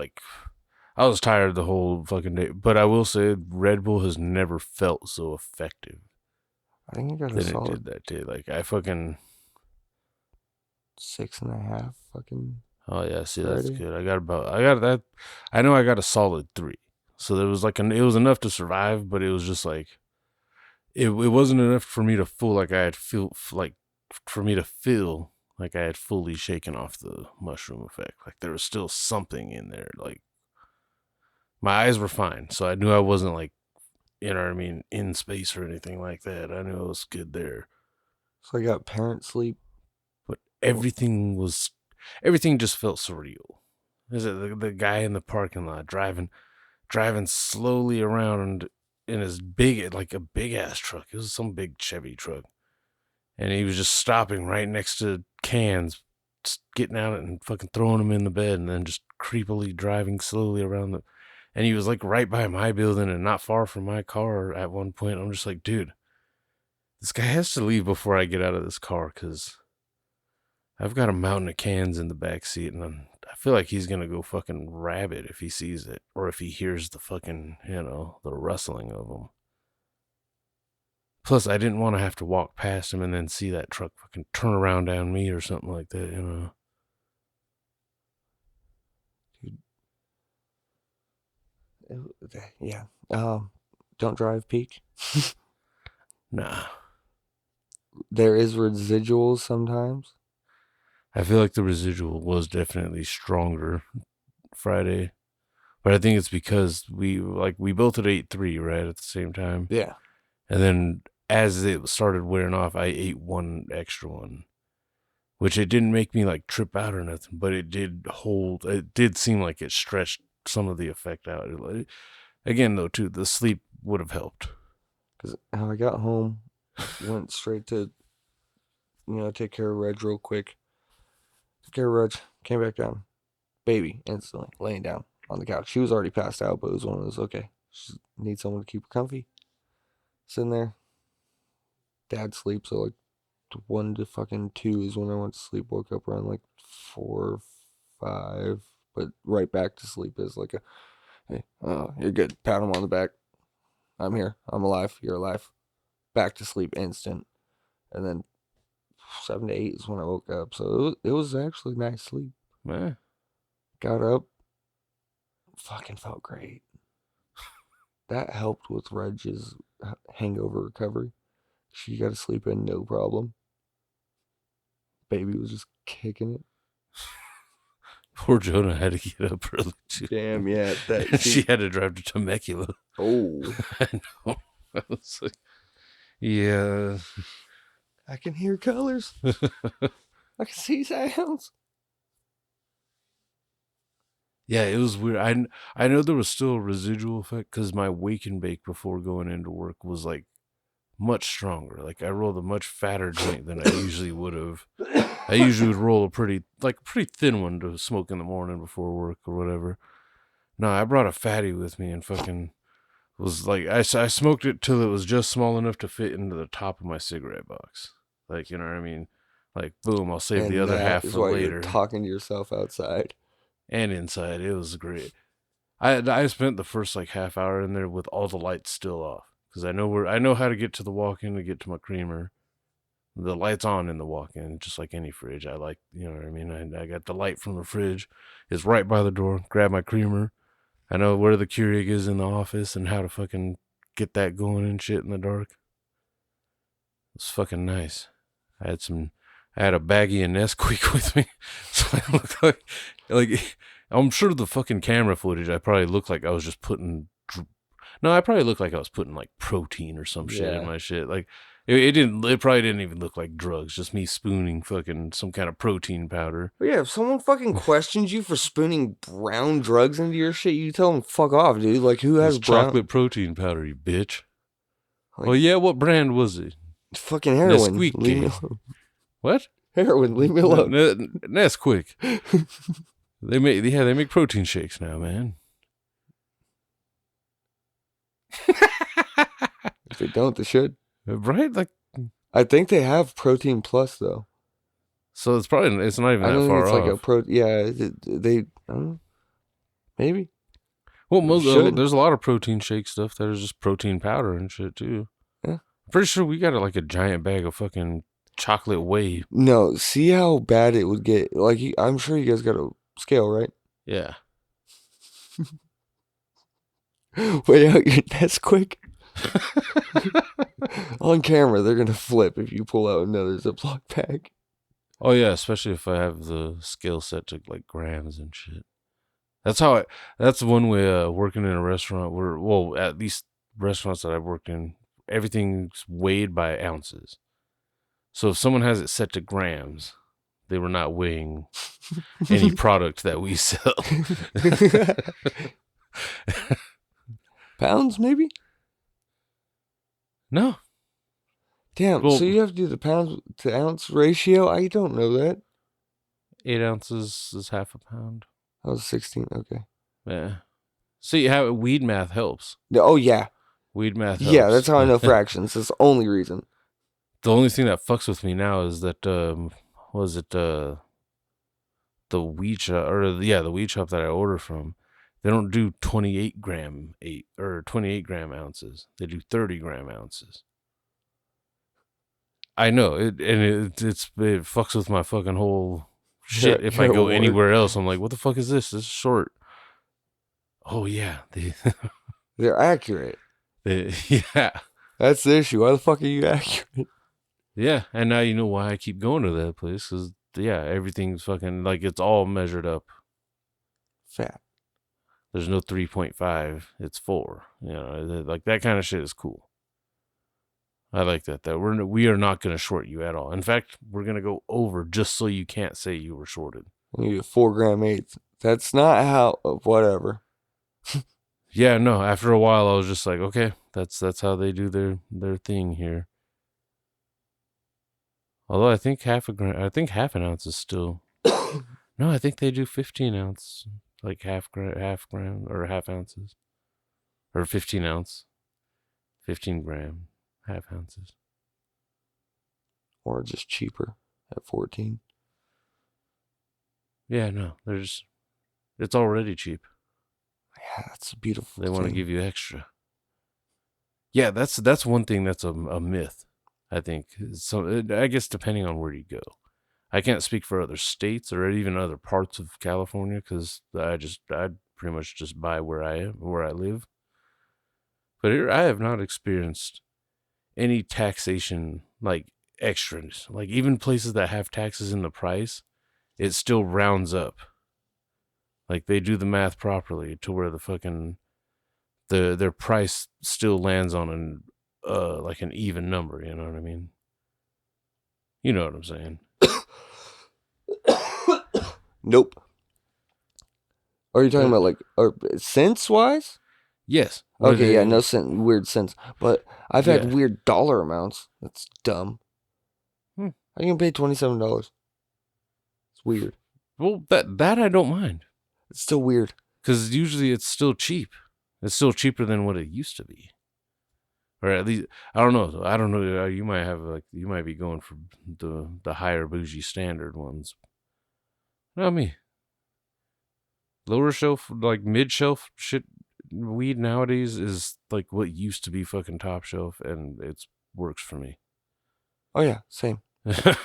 tired the whole fucking day. But I will say, Red Bull has never felt so effective. I think I got a solid. It did that day. Like, I fucking 6.5 fucking. Oh yeah, see, that's good. I got that. I know I got a solid 3. So there was it was enough to survive, but it was just like, it wasn't enough for me to feel like I had fully shaken off the mushroom effect. Like, there was still something in there. Like, my eyes were fine, so I knew I wasn't like, in space or anything like that. I knew I was good there. So I got parent sleep, but everything just felt surreal. Is it the guy in the parking lot driving slowly around in his big ass truck? It was some big Chevy truck, and he was just stopping right next to cans, just getting out and fucking throwing them in the bed, and then just creepily driving slowly around and he was like right by my building and not far from my car at one point. I'm just like, dude, this guy has to leave before I get out of this car, because I've got a mountain of cans in the back seat, and I feel like he's gonna go fucking rabid if he sees it, or if he hears the fucking, the rustling of them. Plus, I didn't want to have to walk past him and then see that truck fucking turn around down me or something like that, Dude. Yeah. Don't drive peak. Nah. There is residuals sometimes. I feel like the residual was definitely stronger Friday, but I think it's because we both had ate 3 right at the same time. Yeah. And then as it started wearing off, I ate 1 extra one, which it didn't make me like trip out or nothing, but it did seem like it stretched some of the effect out. Again, though, too, the sleep would have helped. Because how I got home, went straight to, take care of Reg real quick. Took care of Reg, came back down. Baby, instantly, laying down on the couch. She was already passed out, but it was one of those, okay, she needs someone to keep her comfy. Sitting there. Dad sleeps, so like 1 to fucking 2 is when I went to sleep. Woke up around like 4, 5, but right back to sleep is like hey, you're good. Pat him on the back. I'm here. I'm alive. You're alive. Back to sleep instant. And then 7 to 8 is when I woke up. So it was actually nice sleep. Man. Got up, fucking felt great. That helped with Reg's hangover recovery. She got to sleep in, no problem. Baby was just kicking it. Poor Jonah had to get up early too. Damn, yeah. She had to drive to Temecula. Oh. I know. I was like, yeah. I can hear colors. I can see sounds. Yeah, it was weird. I know there was still a residual effect because my wake and bake before going into work was like much stronger. Like I rolled a much fatter joint than I usually would have. I usually would roll a pretty thin one to smoke in the morning before work or whatever. No, I brought a fatty with me and fucking was like, I smoked it till it was just small enough to fit into the top of my cigarette box. Like, you know what I mean? Like, boom, I'll save the other half for later. You're talking to yourself outside. And inside. It was great. I spent the first like half hour in there with all the lights still off. Because I know how to get to the walk-in to get to my creamer. The light's on in the walk-in, just like any fridge. I like, you know what I mean? I got the light from the fridge. It's right by the door. Grab my creamer. I know where the Keurig is in the office and how to fucking get that going and shit in the dark. It's fucking nice. I had a baggie of Nesquik with me. So I looked like I'm sure the fucking camera footage, I probably looked like I was just putting, no, I probably looked like I was putting like protein or some shit in my shit. Like it probably didn't even look like drugs, just me spooning fucking some kind of protein powder. But yeah, if someone fucking questions you for spooning brown drugs into your shit, you tell them fuck off, dude. Like who has chocolate protein powder, you bitch? Like, well, yeah, what brand was it? Fucking heroin. Nesquik. Leave me alone. What? Heroin, leave me alone. Nesquik. They make protein shakes now, man. If they don't, they should. Right? Like, I think they have Protein Plus though. So it's not even that far off. I don't think it's like they I don't know. Maybe. Well, there's a lot of protein shake stuff that is just protein powder and shit too. Yeah. I'm pretty sure we got like a giant bag of fucking chocolate whey. No, see how bad it would get. Like I'm sure you guys got a scale, right? Yeah. Weigh out your Nesquik. On camera, they're gonna flip if you pull out another Ziploc bag. Oh yeah, especially if I have the scale set to like grams and shit. That's one way working in a restaurant where, well, at least restaurants that I've worked in, everything's weighed by ounces. So if someone has it set to grams, they were not weighing any product that we sell. Pounds, maybe? No. Damn, well, so you have to do the pounds to ounce ratio? I don't know that. 8 ounces is half a pound. I was 16, okay. Yeah. See, how weed math helps. Oh, yeah. Weed math helps. Yeah, that's how I know fractions. That's the only reason. The only thing that fucks with me now is that, the weed shop, the weed shop that I order from, they don't do 28 gram ounces. They do 30 gram ounces. I know it fucks with my fucking whole shit. If I go anywhere else, I'm like, what the fuck is this? This is short. Oh yeah, they're accurate. Yeah, that's the issue. Why the fuck are you accurate? Yeah, and now you know why I keep going to that place, because everything's fucking like it's all measured up. Fat. There's no 3.5. It's 4. You know, like that kind of shit is cool. I like that. That we are not going to short you at all. In fact, we're going to go over just so you can't say you were shorted. You get 4 gram eighths. That's not how. Whatever. Yeah, no. After a while, I was just like, okay, that's how they do their thing here. Although I think half an ounce is still. No, I think they do 15 ounce, like half gram or half ounces, or 15 ounce, 15 gram. Half ounces. Or just cheaper at 14. Yeah, no. It's already cheap. Yeah, that's a beautiful They want to give you extra. Yeah, that's one thing that's a myth. I think so. I guess depending on where you go, I can't speak for other states or even other parts of California because I pretty much just buy where I live. But here, I have not experienced any taxation like extras. Like even places that have taxes in the price, it still rounds up. Like they do the math properly to where the fucking their price still lands on an like an even number. You know what I mean? You know what I'm saying? Nope. Are you talking Uh, about like sense wise? yes. Okay, yeah, no weird sense. But I've Yeah. had weird dollar amounts. That's dumb. Hmm. How you gonna pay $27? It's weird. Well, that I don't mind It's still weird. because usually it's still cheap. It's still cheaper than what it used to be, or at least I don't know. I don't know. You might have like you might be going for the higher bougie standard ones. Not me. Lower shelf, like mid shelf shit, weed nowadays is like what used to be fucking top shelf, and it's works for me. Oh yeah, same. But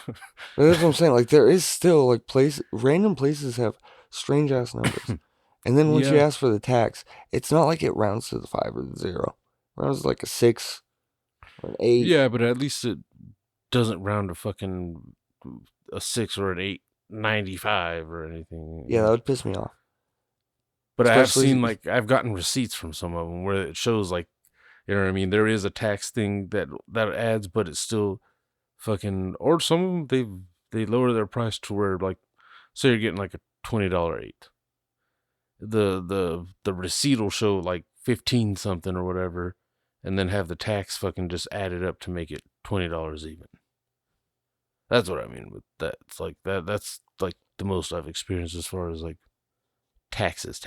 that's what I'm saying. Like there is still like random places have strange ass numbers. And then once you Yeah. ask for the tax, it's not like it rounds to the 5 or the 0. It rounds to like a 6 or an 8. Yeah, but at least it doesn't round to fucking a 6 or an 8.95 or anything. Yeah, that would piss me off. But I have Especially- seen like I've gotten receipts from some of them where it shows like, you know what I mean. There is a tax thing that adds, but it's still fucking. Or some of them they lower their price to where like, say you're getting like a $20 eighth. The receipt will show like 15 something or whatever, and then have the tax fucking just added up to make it $20 even. That's what I mean with that. It's like that. That's like the most I've experienced as far as like taxes.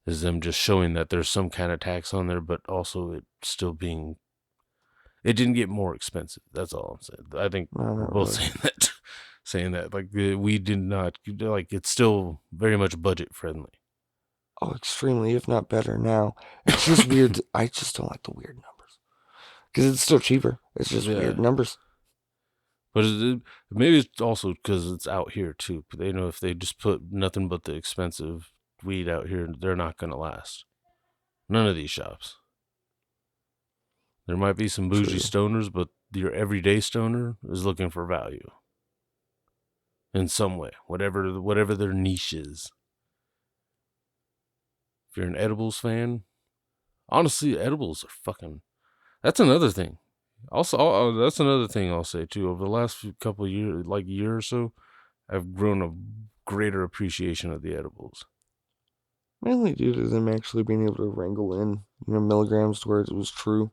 Is them just showing that there's some kind of tax on there, but also it still being. It didn't get more expensive. That's all I'm saying. I think No, we're not both really. saying that like we did not like it's still very much budget friendly. Oh, extremely, if not better now. It's just weird. I just don't like the weird numbers. Because it's still cheaper. It's just Yeah. weird numbers. But maybe it's also because it's out here too. They know if they just put nothing but the expensive weed out here, they're not gonna last. None of these shops. There might be some bougie True. stoners, but your everyday stoner is looking for value in some way, whatever their niche is. If you're an edibles fan, honestly, edibles are fucking. That's another thing. Also, that's another thing I'll say too. Over the last couple of years, like year or so, I've grown a greater appreciation of the edibles. Mainly due to them actually being able to wrangle in, milligrams to where it was true.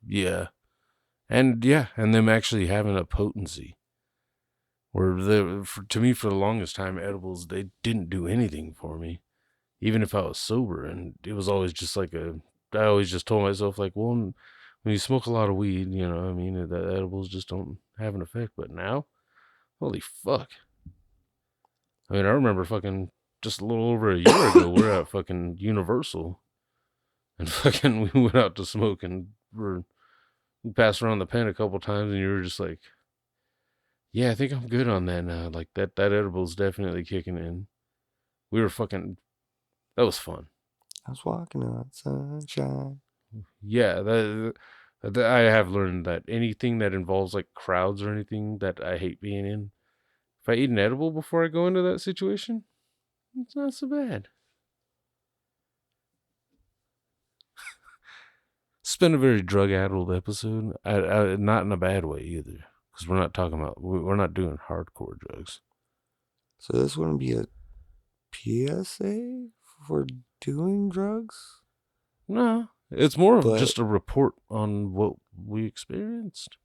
Yeah, and them actually having a potency. Where to me, for the longest time, edibles they didn't do anything for me, even if I was sober, and it was always just like I always just told myself like, well, when you smoke a lot of weed, you know, what I mean, that edibles just don't have an effect. But now, holy fuck! I mean, I remember fucking just a little over a year ago, we're at fucking Universal, and fucking we went out to smoke, and we passed around the pen a couple times, and you were just like, yeah, I think I'm good on that now. Like that edible's definitely kicking in. We were fucking. That was fun. I was walking on sunshine. Yeah, that I have learned that anything that involves like crowds or anything that I hate being in, if I eat an edible before I go into that situation, it's not so bad. It's been a very drug-addled episode. I not in a bad way either, because we're not doing hardcore drugs. So this wouldn't be a PSA for doing drugs? No, it's more of But- just a report on what we experienced.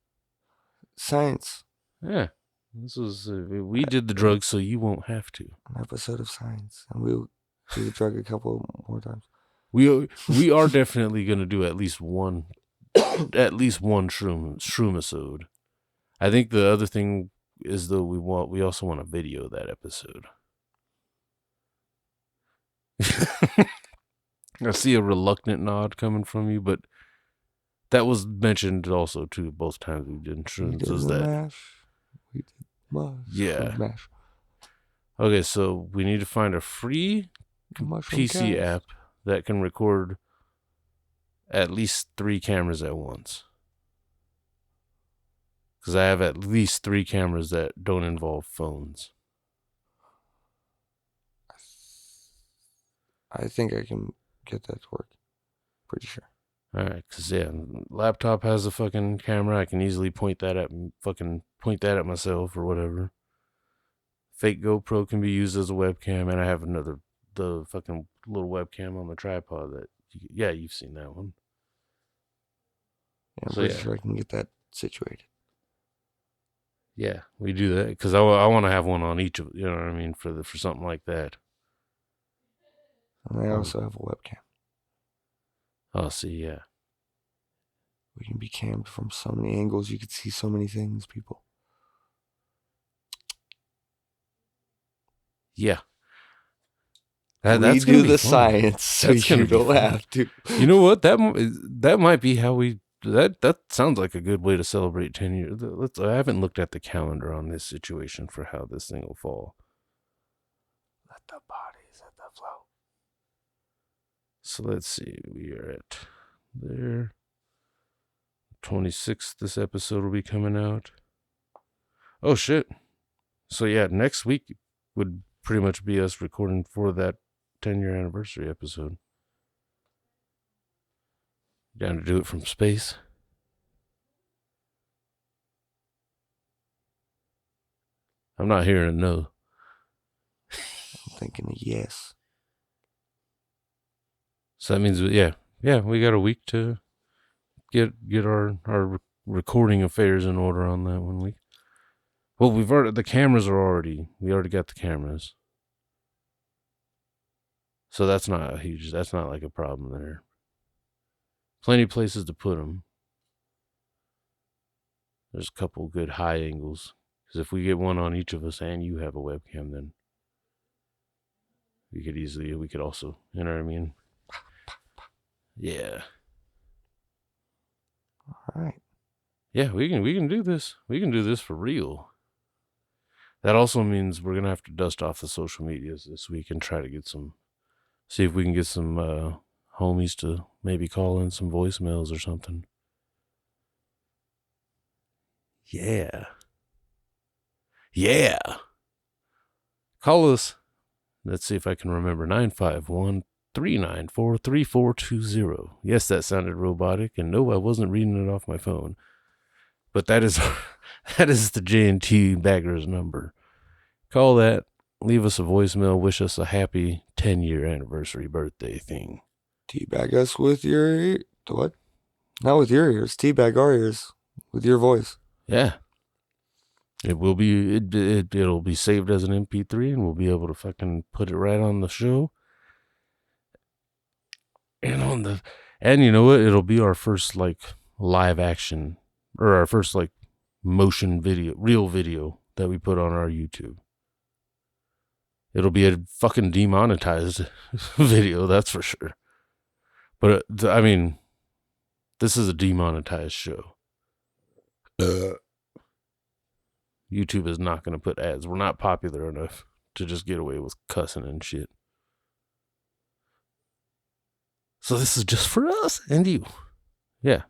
Science. Yeah, this is we did the drugs, so you won't have to. An episode of science. And we'll do the drug a couple more times. We are definitely gonna do at least one shroomisode. I think the other thing is though we also want to video that episode. I see a reluctant nod coming from you, but That was mentioned also too both times we did We insurance. did Was the that mash. We did mushroom yeah? mash. Okay, so we need to find a free Mushroom PC cast. app that can record at least 3 cameras at once. Because I have at least 3 cameras that don't involve phones. I think I can get that to work. Pretty sure. All right, because yeah, laptop has a fucking camera. I can easily point that at myself or whatever. Fake GoPro can be used as a webcam, and I have the fucking little webcam on the tripod that, yeah, you've seen that one. Yeah, I'm So, pretty yeah. sure I can get that situated. Yeah, we do that because I want to have one on each of, you know what I mean, for something like that. And I also have a webcam. Oh, see, yeah. We can be cammed from so many angles. You could see so many things, people. Yeah. We That's do gonna be the fun. science, so That's gonna you be don't fun. have to. You know what? That might be how we. That sounds like a good way to celebrate 10 years. I haven't looked at the calendar on this situation for how this thing will fall. Let the bodies hit the flow. So let's see. We are at there. 26th. This episode will be coming out. Oh shit. So yeah, next week would pretty much be us recording for that 10-year anniversary episode. Down to do it from space. I'm not hearing a no. I'm thinking a yes. So that means, yeah, we got a week to get our recording affairs in order on that 1 week. Well, we already got the cameras. So that's not like a problem there. Plenty of places to put them. There's a couple good high angles. Because if we get one on each of us and you have a webcam, then we could also, you know what I mean? Yeah. All right. Yeah, we can do this. We can do this for real. That also means we're going to have to dust off the social medias this week and try to see if we can get some homies to maybe call in some voicemails or something. Yeah. Yeah. Call us. Let's see if I can remember. 951-394-3420. Yes, that sounded robotic. And no, I wasn't reading it off my phone. But that is the J&T Baggers number. Call that. Leave us a voicemail. Wish us a happy 10-year anniversary birthday thing. Teabag us with your ear. What? Not with your ears. Teabag our ears with your voice. Yeah. It will be. It'll be saved as an MP3, and we'll be able to fucking put it right on the show. And you know what? It'll be our first like live action or our first like motion video, real video that we put on our YouTube. It'll be a fucking demonetized video, that's for sure. But I mean, this is a demonetized show. YouTube is not going to put ads. We're not popular enough to just get away with cussing and shit. So this is just for us and you. Yeah.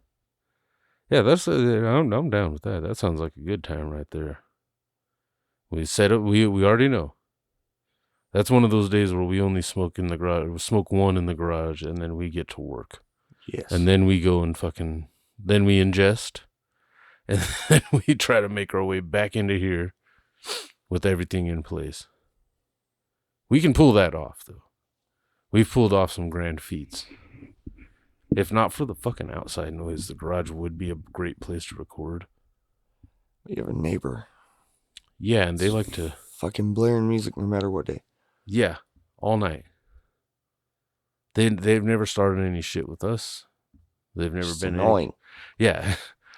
Yeah, I'm down with that. That sounds like a good time right there. We said it. We already know. That's one of those days where we only smoke in the garage. We smoke one in the garage, and then we get to work. Yes. And then we go and then we ingest, and then we try to make our way back into here with everything in place. We can pull that off, though. We've pulled off some grand feats. If not for the fucking outside noise, the garage would be a great place to record. We have a neighbor. Yeah, and they like to fucking blaring music no matter what day. Yeah, all night. They've never started any shit with us. They've never Just been annoying. Yeah.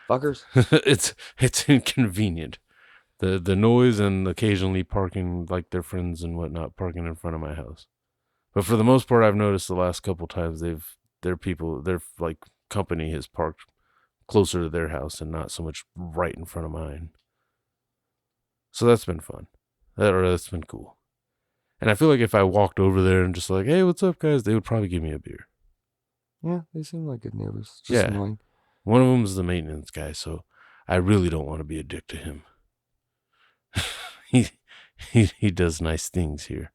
Fuckers. It's inconvenient. The noise and occasionally parking like their friends and whatnot parking in front of my house. But for the most part, I've noticed the last couple times their like company has parked closer to their house and not so much right in front of mine. So that's been fun. That's been cool. And I feel like if I walked over there and just like, hey, what's up, guys? They would probably give me a beer. Yeah, they seem like good neighbors. Just annoying. One of them is the maintenance guy, so I really don't want to be a dick to him. he does nice things here.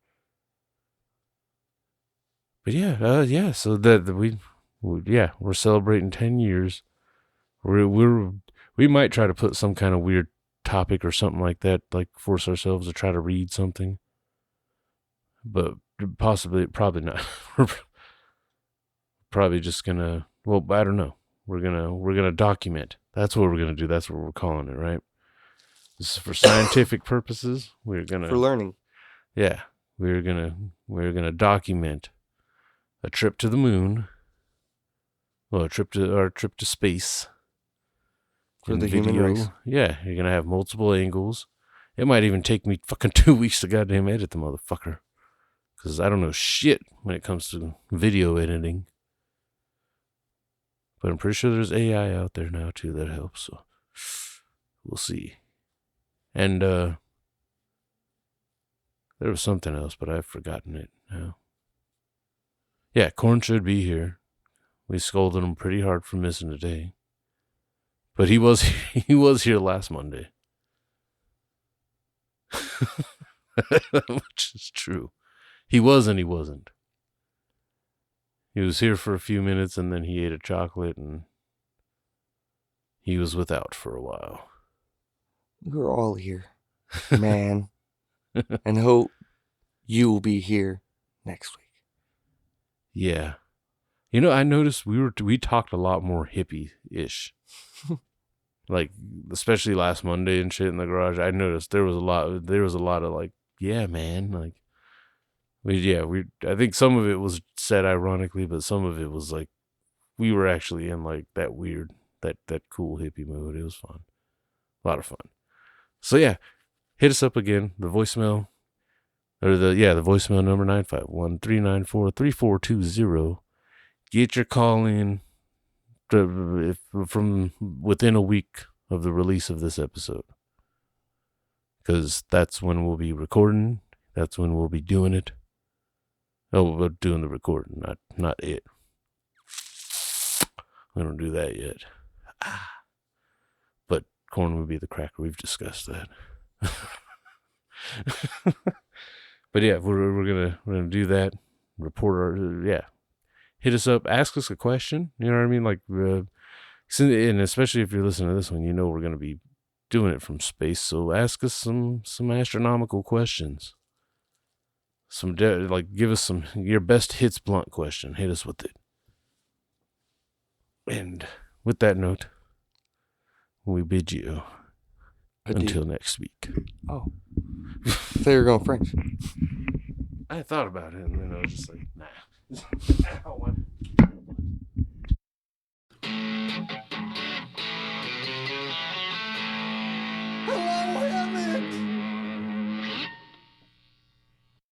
But yeah. So we're celebrating 10 years. We might try to put some kind of weird topic or something like that, like force ourselves to try to read something. But probably not. We're probably just gonna. Well, I don't know. We're gonna document. That's what we're gonna do. That's what we're calling it, right? This is for scientific purposes. For learning. Yeah, we're gonna document a trip to the moon. Well, our trip to space. For the human race. Yeah, you're gonna have multiple angles. It might even take me fucking 2 weeks to goddamn edit the motherfucker. Because I don't know shit when it comes to video editing. But I'm pretty sure there's AI out there now too that helps. So we'll see. And there was something else, but I've forgotten it now. Yeah, Corn should be here. We scolded him pretty hard for missing a day. But he was here last Monday. Which is true. He was and he wasn't. He was here for a few minutes and then he ate a chocolate and he was without for a while. We're all here, man. And hope you'll be here next week. Yeah. You know, I noticed we talked a lot more hippie-ish. Like, especially last Monday and shit in the garage. I noticed there was a lot of like, yeah, man, like I think some of it was said ironically, but some of it was like we were actually in like that weird, that cool hippie mood. It was fun. A lot of fun. So yeah, hit us up again. The voicemail the voicemail number 951-394-3420. Get your call in from within a week of the release of this episode. Because that's when we'll be recording. That's when we'll be doing it. Oh, we're doing the recording, not it. We don't do that yet. But Corn would be the cracker. We've discussed that. But yeah, we're gonna do that. Report hit us up, ask us a question. You know what I mean? Like, and especially if you're listening to this one, you know we're gonna be doing it from space. So ask us some astronomical questions. Give us your best hits blunt question. Hit us with it. And with that note, we bid you until next week. Oh. I thought you were going French. I thought about it and then I was just like, nah.